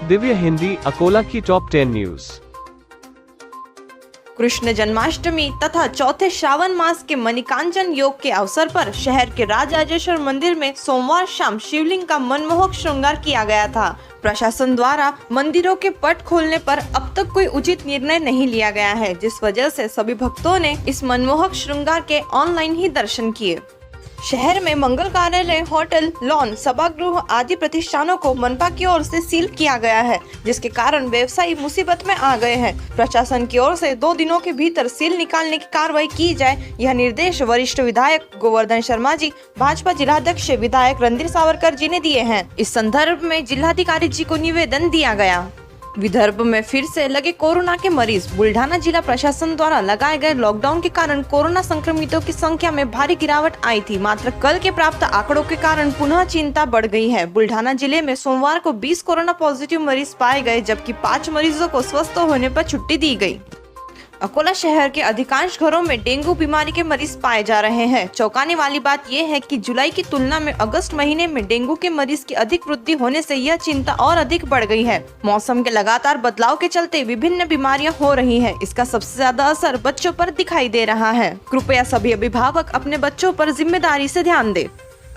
दिव्य हिंदी अकोला की top 10 news. Krishna Janmashtami तथा चौथे श्रावण मास के मणिकांचन योग के अवसर पर शहर के राजराजेश्वर मंदिर में सोमवार शाम शिवलिंग का मनमोहक श्रृंगार किया गया था। प्रशासन द्वारा मंदिरों के पट खोलने पर अब तक कोई उचित निर्णय नहीं लिया गया है, जिस वजह से सभी भक्तों ने इस मनमोहक श्रृंगार के ऑनलाइन ही दर्शन किए। शहर में मंगल कार्यालय, होटल, लॉन, सभागृह आदि प्रतिष्ठानों को मनपा की ओर से सील किया गया है, जिसके कारण व्यवसायी मुसीबत में आ गए हैं। प्रशासन की ओर से 2 दिनों के भीतर सील निकालने की कार्रवाई की जाए, यह निर्देश वरिष्ठ विधायक गोवर्धन शर्मा जी, भाजपा जिलाध्यक्ष विधायक रणधीर सावरकर जी ने दिए हैं। इस संदर्भ में जिलाधिकारी जी को निवेदन दिया गया। विदर्भ में फिर से लगे कोरोना के मरीज। बुल्ढाना जिला प्रशासन द्वारा लगाए गए लॉकडाउन के कारण कोरोना संक्रमितों की संख्या में भारी गिरावट आई थी, मात्र कल के प्राप्त आंकड़ों के कारण पुनः चिंता बढ़ गई है। बुल्ढाना जिले में सोमवार को 20 कोरोना पॉजिटिव मरीज पाए गए, जबकि 5 मरीजों को स्वस्थ होने पर छुट्टी दी गई। अकोला शहर के अधिकांश घरों में डेंगू बीमारी के मरीज पाए जा रहे हैं। चौंकाने वाली बात यह है कि जुलाई की तुलना में अगस्त महीने में डेंगू के मरीज की अधिक वृद्धि होने से यह चिंता और अधिक बढ़ गई है। मौसम के लगातार बदलाव के चलते विभिन्न बीमारियां हो रही हैं। इसका सबसे ज्यादा असर बच्चों पर दिखाई दे रहा है। कृपया सभी अभिभावक अपने बच्चों पर जिम्मेदारी से ध्यान दें।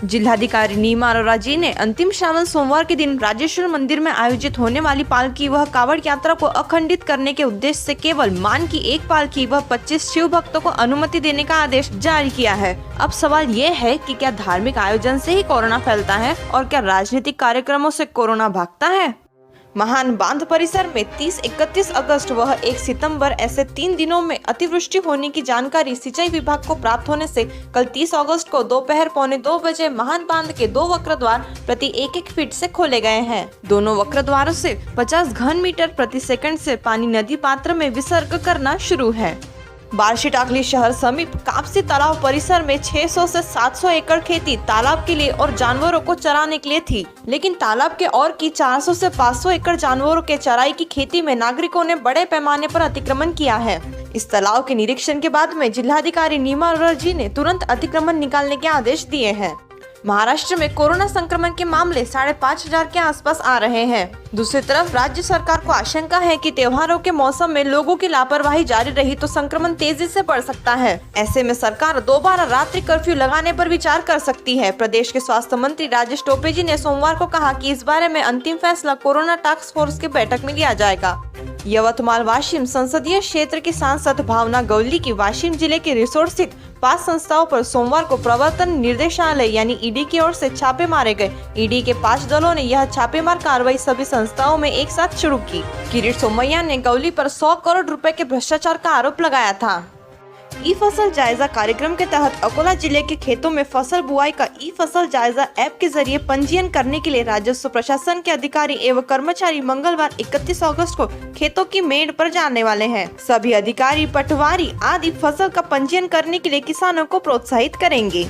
जिलाधिकारी नीमा अरोरा जी ने अंतिम श्रावण सोमवार के दिन राजेश्वर मंदिर में आयोजित होने वाली पालकी व कावड़ यात्रा को अखंडित करने के उद्देश्य से केवल मान की एक पालकी व 25 शिव भक्तों को अनुमति देने का आदेश जारी किया है। अब सवाल ये है कि क्या धार्मिक आयोजन से ही कोरोना फैलता है और क्या राजनीतिक कार्यक्रमों से कोरोना भागता है? महान बांध परिसर में 30-31 अगस्त व 1 सितंबर ऐसे 3 दिनों में अतिवृष्टि होने की जानकारी सिंचाई विभाग को प्राप्त होने से कल 30 अगस्त को दोपहर 1:45 बजे महान बांध के 2 वक्र द्वार प्रति 1-1 फीट से खोले गए हैं। दोनों वक्र द्वारों से 50 घन मीटर प्रति सेकंड से पानी नदी पात्र में विसर्ग करना शुरू है। बार्शी टाकली शहर समीप कापसी तालाब परिसर में 600 से 700 एकड़ खेती तालाब के लिए और जानवरों को चराने के लिए थी, लेकिन तालाब के और की 400 से 500 एकड़ जानवरों के चराई की खेती में नागरिकों ने बड़े पैमाने पर अतिक्रमण किया है। इस तालाब के निरीक्षण के बाद में जिलाधिकारी नीमा अरोरा जी ने तुरंत अतिक्रमण निकालने के आदेश दिए हैं। महाराष्ट्र में कोरोना संक्रमण के मामले 5,500 के आसपास आ रहे हैं। दूसरी तरफ राज्य सरकार को आशंका है कि त्योहारों के मौसम में लोगों की लापरवाही जारी रही तो संक्रमण तेजी से बढ़ सकता है। ऐसे में सरकार दोबारा रात्रि कर्फ्यू लगाने पर विचार कर सकती है। प्रदेश के स्वास्थ्य मंत्री राजेश टोपे जी ने सोमवार को कहा कि इस बारे में अंतिम फैसला कोरोना टास्क फोर्स की बैठक में लिया जाएगा। यवतमाल वाशिम संसदीय क्षेत्र की सांसद भावना गवली की वाशिम जिले के रिसोर्ट स्थित 5 संस्थाओं पर सोमवार को प्रवर्तन निर्देशालय यानी ईडी की ओर से छापे मारे गए। ईडी के 5 दलों ने यह छापेमार कार्रवाई सभी संस्थाओं में एक साथ शुरू की। किरीट सोमैया ने गवली पर 100 करोड़ रुपए के भ्रष्टाचार का आरोप लगाया था। ई फसल जायजा कार्यक्रम के तहत अकोला जिले के खेतों में फसल बुआई का ई फसल जायजा ऐप के जरिए पंजीयन करने के लिए राजस्व प्रशासन के अधिकारी एवं कर्मचारी मंगलवार 31 अगस्त को खेतों की मेड़ पर जाने वाले हैं। सभी अधिकारी पटवारी आदि फसल का पंजीयन करने के लिए किसानों को प्रोत्साहित करेंगे।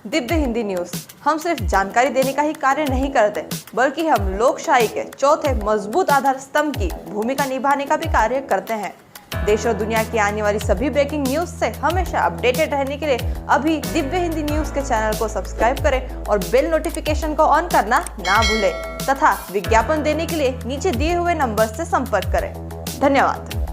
दिव्य हिंदी न्यूज, हम सिर्फ जानकारी देने का ही कार्य नहीं करते, बल्कि हम लोकशाही के चौथे मजबूत आधार स्तंभ की भूमिका निभाने का भी कार्य करते हैं। देश और दुनिया की आने वाली सभी ब्रेकिंग न्यूज से हमेशा अपडेटेड रहने के लिए अभी दिव्य हिंदी न्यूज के चैनल को सब्सक्राइब करें और बेल नोटिफिकेशन को ऑन करना ना भूलें तथा विज्ञापन देने के लिए नीचे दिए हुए नंबर से संपर्क करें। धन्यवाद।